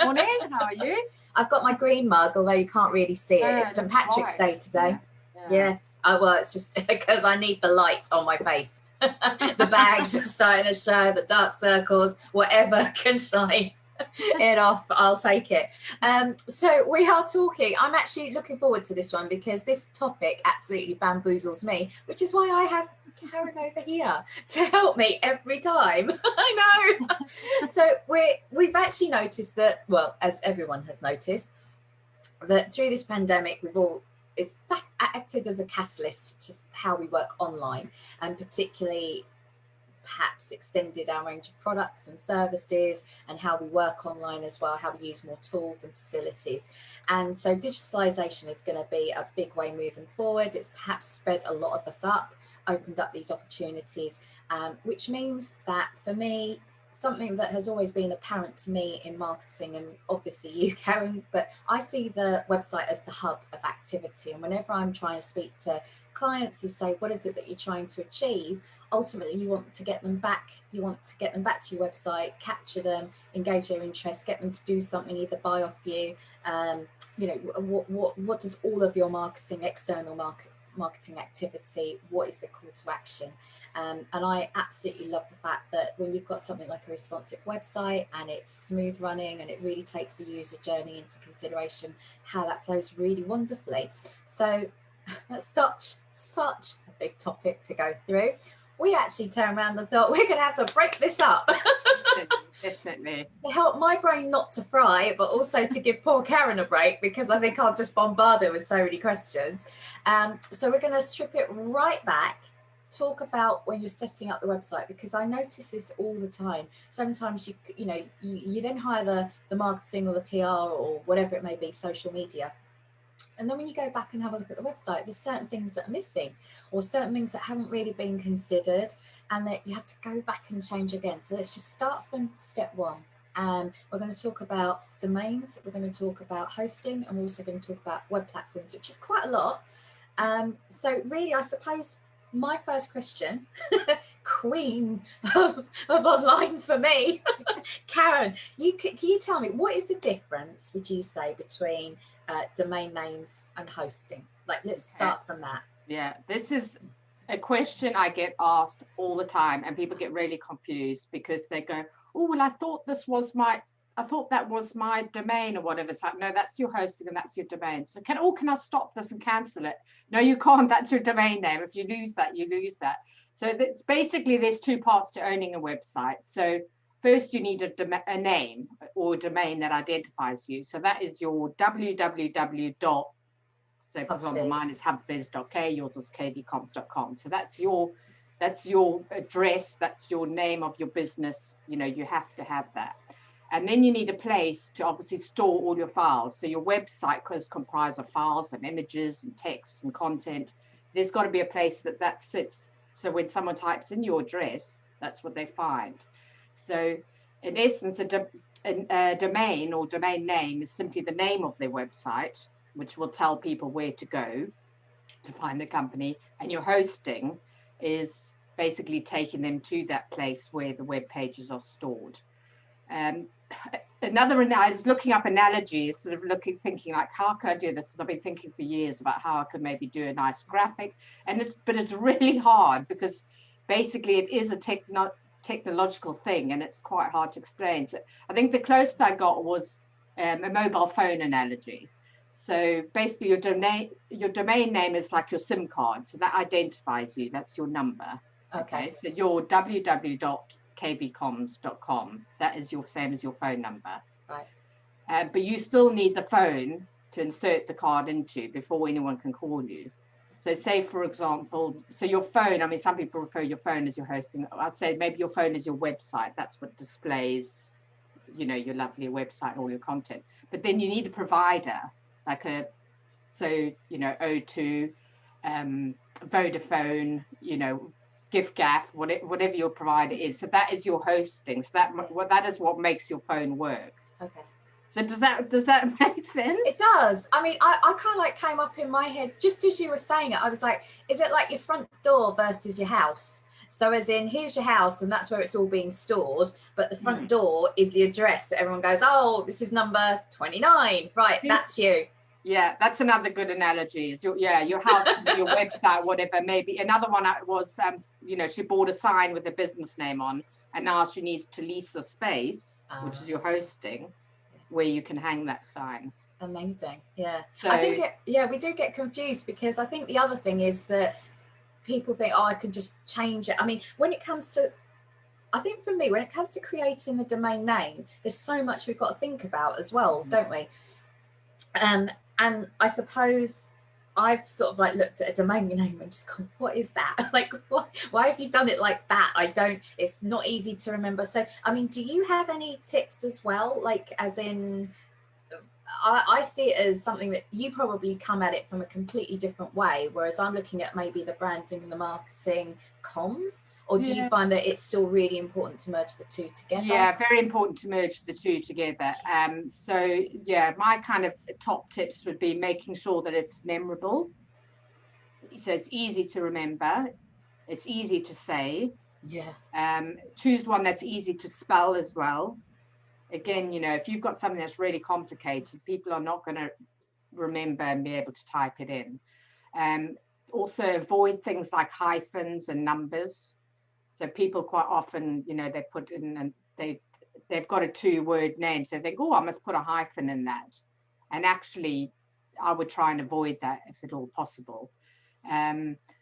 morning. How are you? I've got my green mug, although you can't really see it. It's St. Patrick's Day today. Yes. Oh, well, it's just because I need the light on my face. The bags are starting to show, the dark circles, whatever can shine it off, I'll take it. So we are talking, I'm actually looking forward to this one because this topic absolutely bamboozles me, which is why I have Karen over here to help me every time. I know. So we've actually noticed that, well, as everyone has noticed, that through this pandemic it's acted as a catalyst to how we work online, and particularly perhaps extended our range of products and services and how we work online as well, how we use more tools and facilities. And so digitalization is going to be a big way moving forward. It's perhaps sped a lot of us up, opened up these opportunities, which means that for me, something that has always been apparent to me in marketing, and obviously you, Karen, but I see the website as the hub of activity. And whenever I'm trying to speak to clients and say, what is it that you're trying to achieve? Ultimately, you want to get them back. You want to get them back to your website, capture them, engage their interest, get them to do something, either buy off you. You know, what does all of your marketing, external marketing activity, what is the call to action? And I absolutely love the fact that when you've got something like a responsive website and it's smooth running and it really takes the user journey into consideration, how that flows really wonderfully. So that's such a big topic to go through. We actually turned around and thought we're going to have to break this up. Definitely. To help my brain not to fry, but also to give poor Karen a break, because I think I'll just bombard her with so many questions. So we're going to strip it right back, talk about when you're setting up the website, because I notice this all the time. Sometimes you then hire the marketing or the PR or whatever it may be, social media. And then when you go back and have a look at the website, there's certain things that are missing or certain things that haven't really been considered and that you have to go back and change again. So let's just start from step one. We're going to talk about domains, we're going to talk about hosting, and we're also going to talk about web platforms, which is quite a lot. So really, I suppose my first question, queen of online for me, Karen, can you tell me, what is the difference, would you say, between domain names and hosting? Like, let's start from that. Yeah, this is a question I get asked all the time, and people get really confused because they go, oh, well, I thought that was my domain or whatever. It's like, no, that's your hosting and that's your domain. So can I stop this and cancel it? No, you can't. That's your domain name. If you lose that, you lose that. So that's basically, there's two parts to owning a website. So first, you need a name or domain that identifies you. So that is your www. So for example, mine is hubviz.k, yours is kvcoms.com. So that's your address, that's your name of your business. You know, you have to have that. And then you need a place to obviously store all your files. So your website is comprised of files and images and text and content. There's got to be a place that sits. So when someone types in your address, that's what they find. So in essence, a domain or domain name is simply the name of their website, which will tell people where to go to find the company. And your hosting is basically taking them to that place where the web pages are stored. I was looking up analogies, sort of thinking like, how can I do this? Because I've been thinking for years about how I could maybe do a nice graphic, but it's really hard because basically it is a technological thing and it's quite hard to explain. So I think the closest I got was a mobile phone analogy. So basically your domain name is like your SIM card. So that identifies you. That's your number. Okay. So your www.kvcoms.com, that is your same as your phone number. Right. But you still need the phone to insert the card into before anyone can call you. So say, for example, so your phone, I mean, some people refer your phone as your hosting. I'd say maybe your phone is your website. That's what displays, your lovely website, all your content. But then you need a provider, like O2, Vodafone, giffgaff, whatever your provider is. So that is your hosting. So that is what makes your phone work. Okay. So does that make sense? It does. I mean, I kind of came up in my head just as you were saying it. I was like, is it like your front door versus your house? So as in, here's your house and that's where it's all being stored, but the front door is the address that everyone goes, oh, this is number 29, right, that's you. Yeah, that's another good analogy. Is your house, your website, whatever. Maybe another one was, she bought a sign with a business name on, and now she needs to lease a space, which is your hosting, where you can hang that sign. Amazing. Yeah. So, I think we do get confused, because I think the other thing is that people think, oh, I could just change it. I mean, I think for me, when it comes to creating a domain name, there's so much we've got to think about as well, don't we? And I suppose I've sort of like looked at a domain name and just gone, what is that? Like, why have you done it like that? It's not easy to remember. So, I mean, do you have any tips as well? Like, as in, I see it as something that you probably come at it from a completely different way, whereas I'm looking at maybe the branding and the marketing comms. Or do you find that it's still really important to merge the two together? Yeah, very important to merge the two together. So yeah, my kind of top tips would be making sure that it's memorable. So it's easy to remember. It's easy to say. Yeah. Choose one that's easy to spell as well. Again, if you've got something that's really complicated, people are not going to remember and be able to type it in. Also avoid things like hyphens and numbers. So people quite often, they put in, and they've got a 2-word name, so they think, oh, I must put a hyphen in that. And actually, I would try and avoid that if at all possible.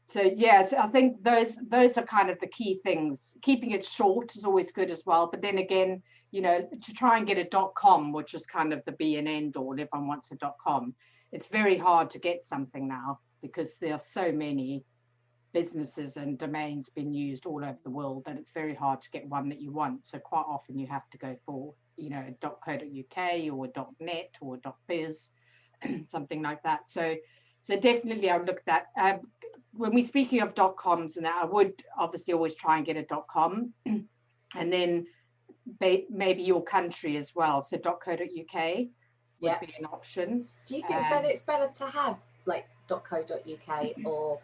So I think those are kind of the key things. Keeping it short is always good as well. But then again, to try and get a .com, which is kind of the be and end all, everyone wants a .com. It's very hard to get something now, because there are so many businesses and domains being used all over the world that it's very hard to get one that you want. So quite often you have to go for, .co.uk or .net or .biz, something like that. So definitely I would look at that. When we're speaking of .coms and that, I would obviously always try and get a .com, and then maybe your country as well. So .co.uk would be an option. Do you think that it's better to have like .co.uk or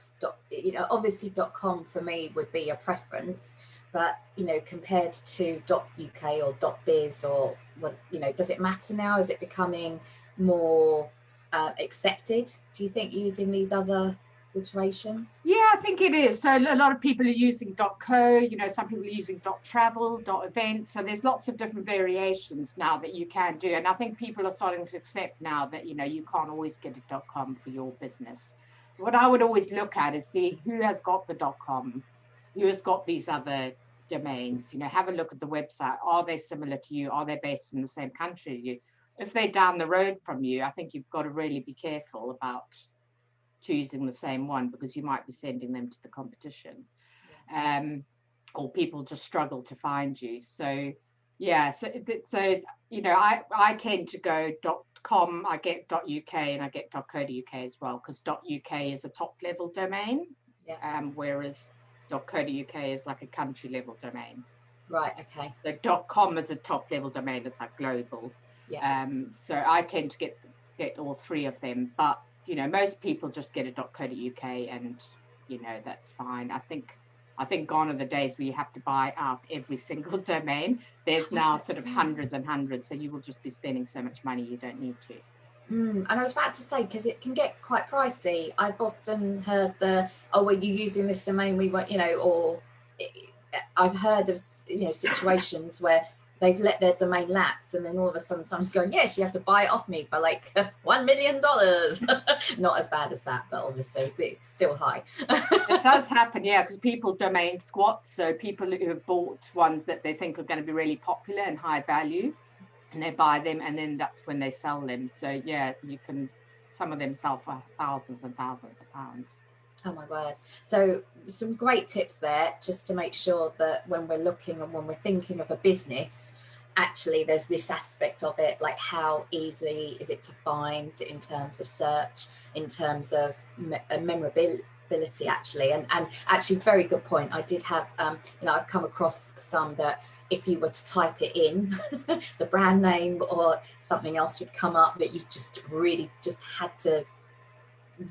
obviously .com for me would be a preference, but compared to .uk or .biz or what, does it matter now? Is it becoming more accepted, do you think, using these other iterations? Yeah, I think it is. So a lot of people are using .co, some people are using .travel, .events. So there's lots of different variations now that you can do. And I think people are starting to accept now that, you can't always get a .com for your business. What I would always look at is see who has got the .com, who has got these other domains. Have a look at the website. Are they similar to you? Are they based in the same country as you? If they're down the road from you, I think you've got to really be careful about choosing the same one, because you might be sending them to the competition, or people just struggle to find you. So I tend to go .com, I get .uk, and I get .co.uk as well, because .uk is a top level domain, whereas .co.uk is like a country level domain. Right. Okay. So .com is a top level domain. It's like global. Yeah. So I tend to get all three of them, but most people just get a .co.uk, and that's fine. I think gone are the days where you have to buy out every single domain. There's now sort of hundreds and hundreds, so you will just be spending so much money you don't need to. And I was about to say, because it can get quite pricey. I've often heard were you using this domain? We were, or I've heard of situations where they've let their domain lapse, and then all of a sudden someone's going, yes, you have to buy it off me for like $1 million. Not as bad as that, but obviously it's still high. It does happen, yeah, because people domain squat. So people who have bought ones that they think are going to be really popular and high value, and they buy them, and then that's when they sell them. So yeah, some of them sell for thousands and thousands of pounds. Oh my word. So some great tips there, just to make sure that when we're looking and when we're thinking of a business, actually there's this aspect of it, like how easy is it to find in terms of search, in terms of memorability actually. And actually, very good point. I did have, I've come across some that if you were to type it in, the brand name or something else would come up that you just really just had to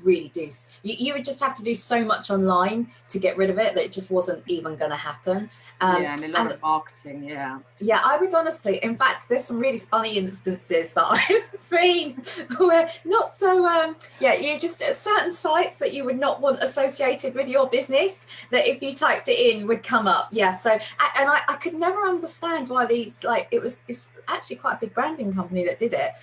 really do, you would just have to do so much online to get rid of it that it just wasn't even going to happen. And a lot of marketing. Yeah, I would honestly, in fact, there's some really funny instances that I've seen where not so you just certain sites that you would not want associated with your business, that if you typed it in would come up. So and I could never understand why these, like, it's actually quite a big branding company that did it.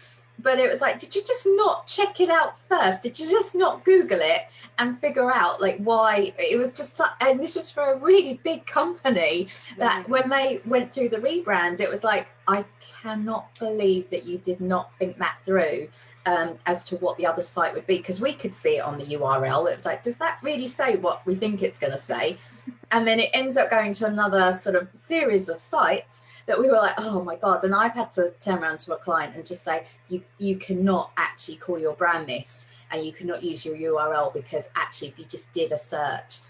But it was like, did you just not check it out first? Did you just not Google it and figure out like why? It was just, and this was for a really big company that when they went through the rebrand, it was like, I cannot believe that you did not think that through as to what the other site would be, because we could see it on the URL. It was like, does that really say what we think it's going to say? And then it ends up going to another sort of series of sites that we were like, oh my God. And I've had to turn around to a client and just say, you cannot actually call your brand this, and you cannot use your URL, because actually if you just did a search,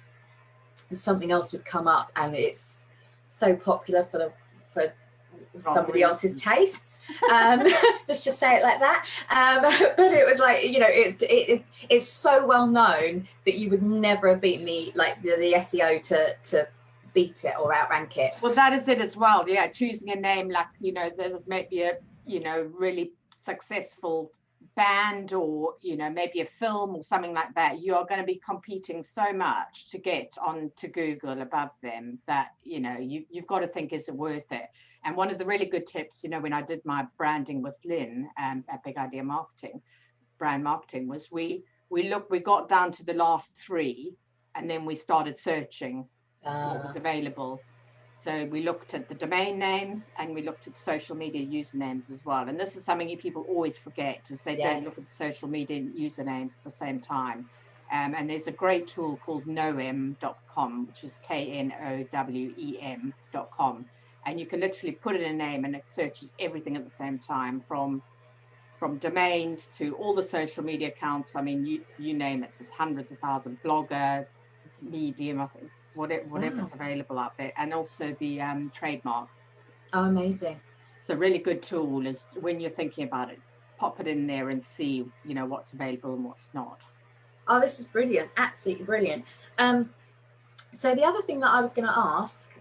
something else would come up, and it's so popular for somebody else's tastes. Let's just say it like that. But it was like, you know, it's so well known that you would never have beaten the SEO to beat it or outrank it. Well, that is it as well. Yeah, choosing a name like, you know, there's maybe a, you know, really successful band, or, you know, maybe a film or something like that. You are going to be competing so much to get onto Google above them that, you know, you've got to think, is it worth it? And one of the really good tips, you know, when I did my branding with Lynn at Big Idea Marketing, brand marketing, was we got down to the last 3, and then we started searching what was available. So we looked at the domain names, and we looked at social media usernames as well. And this is something people always forget, is they don't look at the social media usernames at the same time. And there's a great tool called knowem.com, which is knowem.com. And you can literally put in a name and it searches everything at the same time, from domains to all the social media accounts. I mean, you name it, hundreds of thousands, Blogger, Medium, I think, whatever's available out there, and also the trademark. Oh, amazing. So really good tool is, when you're thinking about it, pop it in there and see, you know, what's available and what's not. Oh, this is brilliant. Absolutely brilliant. So the other thing that I was going to ask,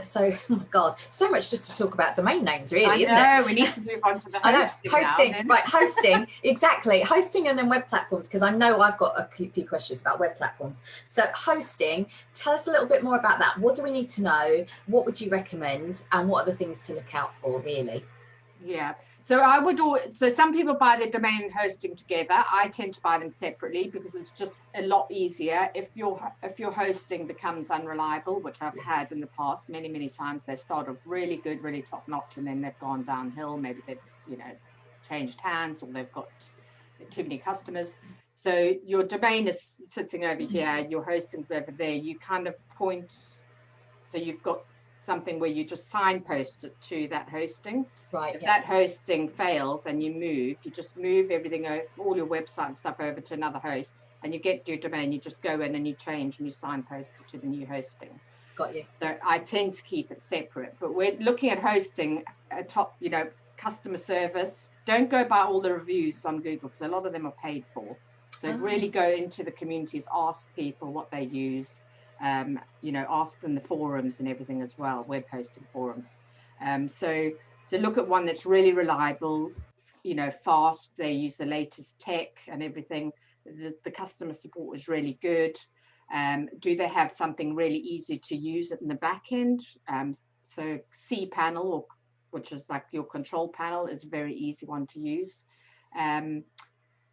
so, oh my God, so much just to talk about domain names, really, isn't it? I know, we need to move on to the hosting. Hosting, exactly. Hosting and then web platforms, because I know I've got a few questions about web platforms. So hosting, tell us a little bit more about that. What do we need to know? What would you recommend? And what are the things to look out for, really? Yeah. So so some people buy their domain and hosting together. I tend to buy them separately, because it's just a lot easier. If your hosting becomes unreliable, which I've had in the past many times, they start off really good, really top notch, and then they've gone downhill. Maybe they've, you know, changed hands, or they've got too many customers. So your domain is sitting over here, your hosting's over there. You kind of point, so you've got something where you just signpost it to that hosting. Right. If that hosting fails and you just move everything, all your website and stuff, over to another host, and you get your domain, you just go in and you change and you signpost it to the new hosting. Got you. So I tend to keep it separate, but we're looking at hosting top, you know, customer service. Don't go by all the reviews on Google, because a lot of them are paid for. So really go into the communities, ask people what they use. You know, ask them the forums and everything as well, web hosting forums. So look at one that's really reliable, you know, fast. They use the latest tech and everything. The customer support was really good. Do they have something really easy to use in the back end? So cPanel, which is like your control panel, is a very easy one to use.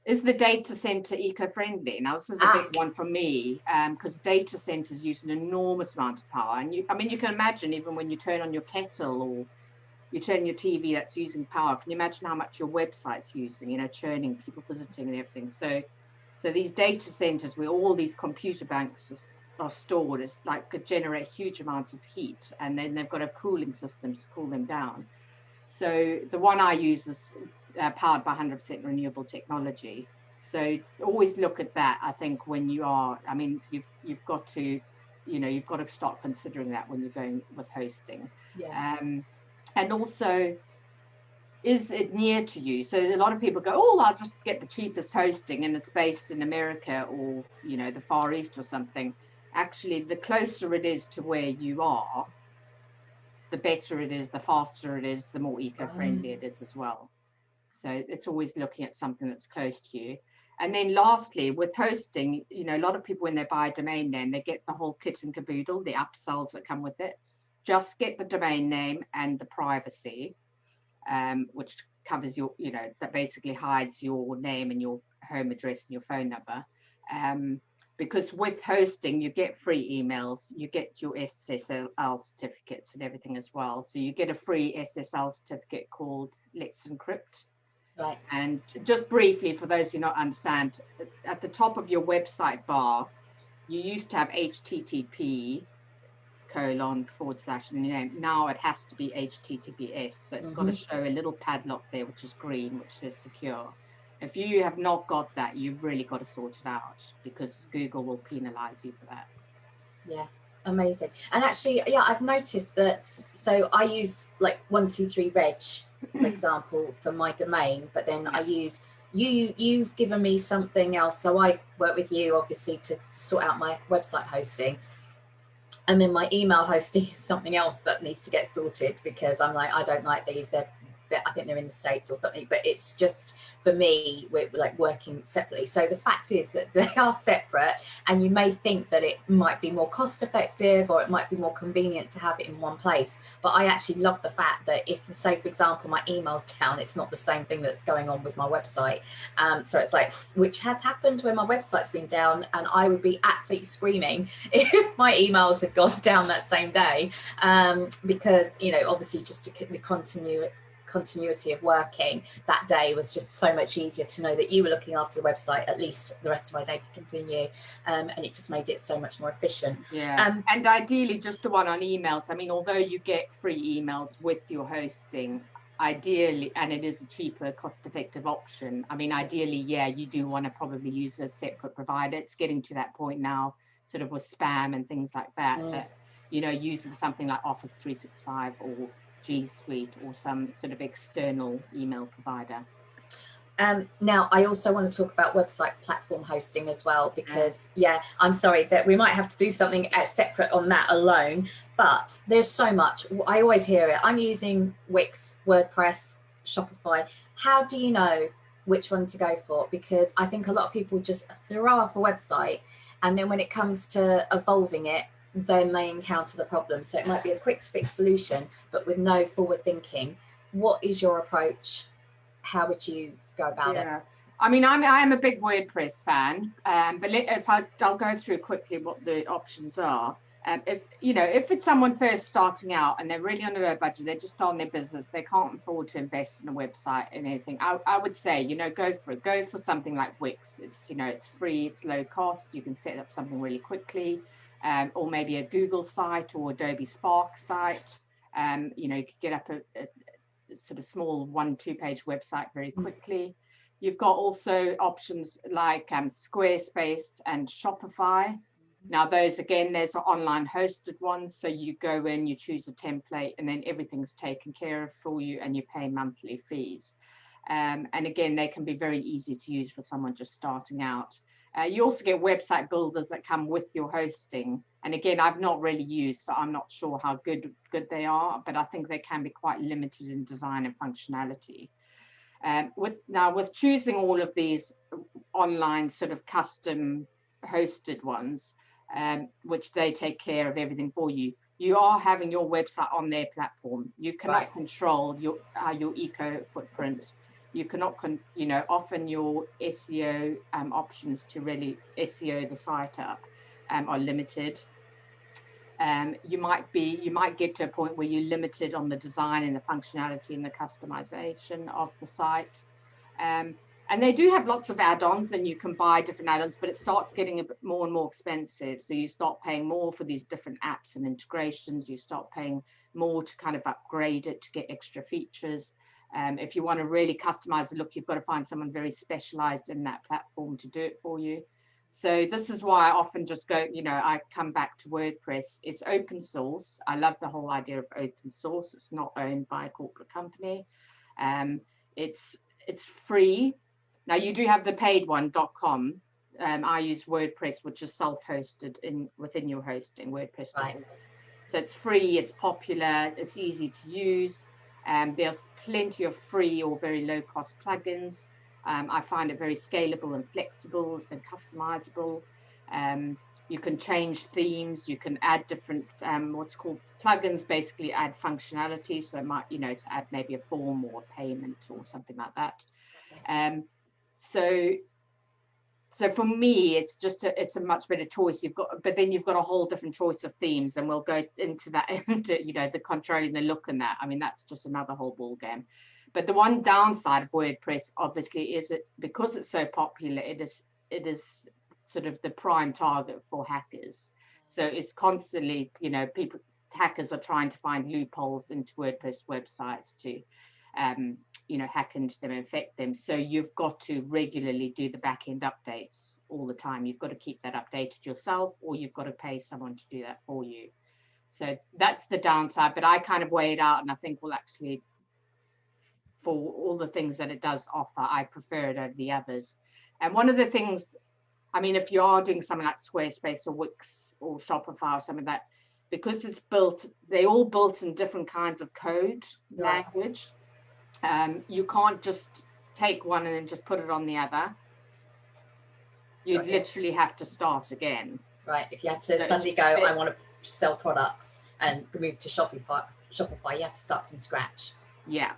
Is the data center eco-friendly? Now, this is a big one for me, because data centers use an enormous amount of power. And you can imagine, even when you turn on your kettle or you turn your TV that's using power, can you imagine how much your website's using, you know, churning, people visiting and everything. So these data centers where all these computer banks are stored, it's like could generate huge amounts of heat, and then they've got a cooling system to cool them down. So the one I use is powered by 100% renewable technology. So always look at that. I think when you are, I mean, you've got to, you know, you've got to start considering that when you're going with hosting. Yeah. And also, is it near to you? So a lot of people go, oh, I'll just get the cheapest hosting and it's based in America or, you know, the Far East or something. Actually, the closer it is to where you are, the better it is, the faster it is, the more eco-friendly it is as well. So it's always looking at something that's close to you. And then lastly, with hosting, you know, a lot of people, when they buy a domain name, they get the whole kit and caboodle, the upsells that come with it. Just get the domain name and the privacy, which covers your, you know, that basically hides your name and your home address and your phone number. Because with hosting, you get free emails, you get your SSL certificates and everything as well. So you get a free SSL certificate called Let's Encrypt. Right. And just briefly, for those who don't understand, at the top of your website bar, you used to have HTTP : / name. Now it has to be HTTPS. So it's got to show a little padlock there, which is green, which says secure. If you have not got that, you've really got to sort it out, because Google will penalize you for that. Yeah, amazing. And actually, yeah, I've noticed that. So I use like 123reg, for example, for my domain, but then I use you've given me something else. So I work with you, obviously, to sort out my website hosting. And then my email hosting is something else that needs to get sorted, because I'm like, I don't like these. I think they're in the States or something, but it's just, for me, we're like working separately. So the fact is that they are separate, and you may think that it might be more cost effective or it might be more convenient to have it in one place. But I actually love the fact that if, say, for example, my email's down, it's not the same thing that's going on with my website. So it's like, which has happened when my website's been down, and I would be absolutely screaming if my emails had gone down that same day, because, you know, obviously just the continuity of working that day was just so much easier to know that you were looking after the website. At least the rest of my day could continue, and it just made it so much more efficient. Yeah. And ideally, just the one on emails. I mean, although you get free emails with your hosting, ideally, and it is a cheaper, cost-effective option. I mean, ideally, yeah, you do want to probably use a separate provider. It's getting to that point now, sort of with spam and things like that, that, you know, using something like Office 365 or G Suite or some sort of external email provider. Now, I also want to talk about website platform hosting as well, because, yeah, I'm sorry that we might have to do something separate on that alone, but there's so much. I always hear it. I'm using Wix, WordPress, Shopify. How do you know which one to go for? Because I think a lot of people just throw up a website, and then when it comes to evolving it, then they encounter the problem. So it might be a quick fix solution, but with no forward thinking. What is your approach? How would you go about it? I mean, I'm a big WordPress fan, but I'll go through quickly what the options are. If it's someone first starting out and they're really on a low budget, they're just on their business, they can't afford to invest in a website and anything, I would say, go for something like Wix. It's free, it's low cost, you can set up something really quickly. Or maybe a Google site or Adobe Spark site. You could get up a sort of small 1-2 page website very quickly. You've got also options like Squarespace and Shopify. Now those, again, there's online hosted ones. So you go in, you choose a template, and then everything's taken care of for you, and you pay monthly fees. And again, they can be very easy to use for someone just starting out. You also get website builders that come with your hosting. And again, I've not really used, so I'm not sure how good they are, but I think they can be quite limited in design and functionality. With choosing all of these online sort of custom hosted ones, which they take care of everything for you, you are having your website on their platform. You cannot control your eco footprint. You cannot, often your SEO options to really SEO the site up are limited. You might get to a point where you're limited on the design and the functionality and the customization of the site. And they do have lots of add-ons, and you can buy different add-ons, but it starts getting a bit more and more expensive. So you start paying more for these different apps and integrations. You start paying more to kind of upgrade it to get extra features. If you want to really customize the look, you've got to find someone very specialized in that platform to do it for you. So this is why I often just go, I come back to WordPress. It's open source. I love the whole idea of open source. It's not owned by a corporate company. It's free. Now you do have the paid one, .com. I use WordPress, which is self-hosted within your hosting, WordPress. Right. So it's free, it's popular, it's easy to use. There's plenty of free or very low-cost plugins. I find it very scalable and flexible and customizable. You can change themes, you can add different what's called plugins, basically add functionality. So it might, to add maybe a form or a payment or something like that. So for me, it's a much better choice. But then you've got a whole different choice of themes, and we'll go into that, into the controlling the look and that. I mean, that's just another whole ball game. But the one downside of WordPress, obviously, is because it's so popular, it is sort of the prime target for hackers. So it's constantly, hackers are trying to find loopholes into WordPress websites to hack into them, infect them. So you've got to regularly do the back-end updates all the time. You've got to keep that updated yourself, or you've got to pay someone to do that for you. So that's the downside, but I kind of weigh it out, and I think, well, actually, for all the things that it does offer, I prefer it over the others. And one of the things, I mean, if you are doing something like Squarespace or Wix or Shopify or something like that, because it's they're all built in different kinds of code language. You can't just take one and then just put it on the other. You'd literally have to start again. Right. If you had to suddenly go, I want to sell products and move to Shopify, you have to start from scratch. Yeah.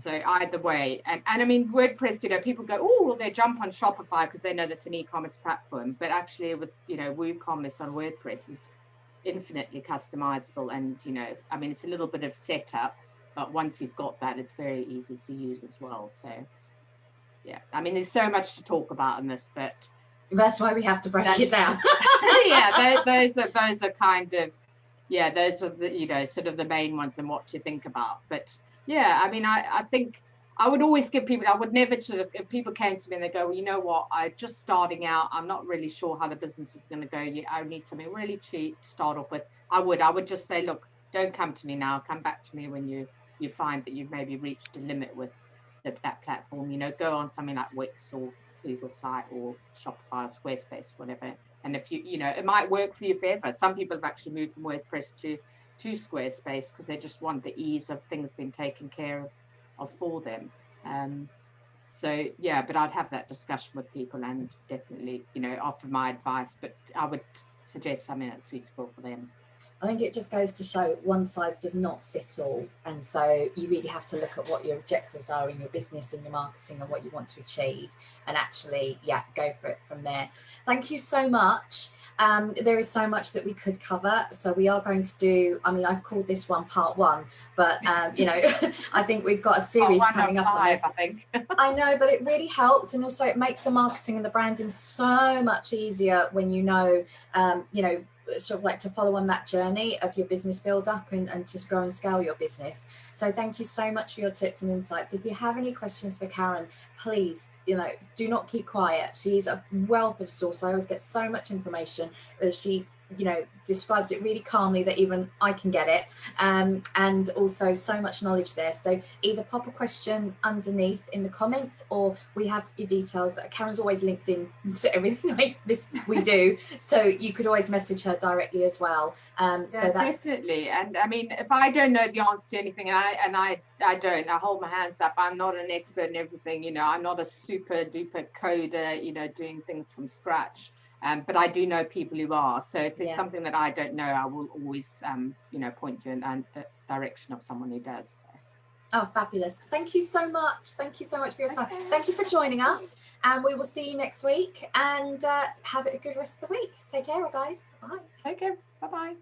So either way, and I mean, WordPress, people go, oh, well, they jump on Shopify because they know that's an e-commerce platform. But actually, with WooCommerce on WordPress is infinitely customizable, and I mean, it's a little bit of setup. But once you've got that, it's very easy to use as well. So, yeah, I mean, there's so much to talk about in this, but that's why we have to break it down. Yeah, those are kind of, those are the, sort of the main ones and what to think about. But yeah, I mean, I think I would always give people, I would never if people came to me and they go, well, you know what, I'm just starting out, I'm not really sure how the business is going to go. I need something really cheap to start off with. I would just say, look, don't come to me now. Come back to me when you find that you've maybe reached a limit with that platform. Go on something like Wix or Google site or Shopify or Squarespace, whatever. And if it might work for you forever. Some people have actually moved from WordPress to Squarespace because they just want the ease of things being taken care of for them. So yeah, but I'd have that discussion with people and definitely offer my advice, but I would suggest something that's suitable for them. I think it just goes to show one size does not fit all. And so you really have to look at what your objectives are in your business and your marketing and what you want to achieve, and actually, go for it from there. Thank you so much. There is so much that we could cover. So we are going to do, I mean, I've called this one part 1, but, I think we've got a series coming up on this. I think. I know, but it really helps. And also it makes the marketing and the branding so much easier when sort of like to follow on that journey of your business build up and to grow and scale your business. So thank you so much for your tips and insights. If you have any questions for Karen, please, do not keep quiet. She's a wealth of source. I always get so much information that she describes it really calmly that even I can get it, and also so much knowledge there. So either pop a question underneath in the comments, or we have your details. Karen's always linked in to everything like this we do, so you could always message her directly as well. So that's definitely. And I mean, if I don't know the answer to anything, and I don't, I hold my hands up. I'm not an expert in everything. I'm not a super duper coder, doing things from scratch. But I do know people who are. So if there's something that I don't know, I will always, point you in the direction of someone who does. Oh, fabulous. Thank you so much. Thank you so much for your time. Thank you for joining us. And we will see you next week. And have a good rest of the week. Take care, guys. Bye. Take care. Bye-bye.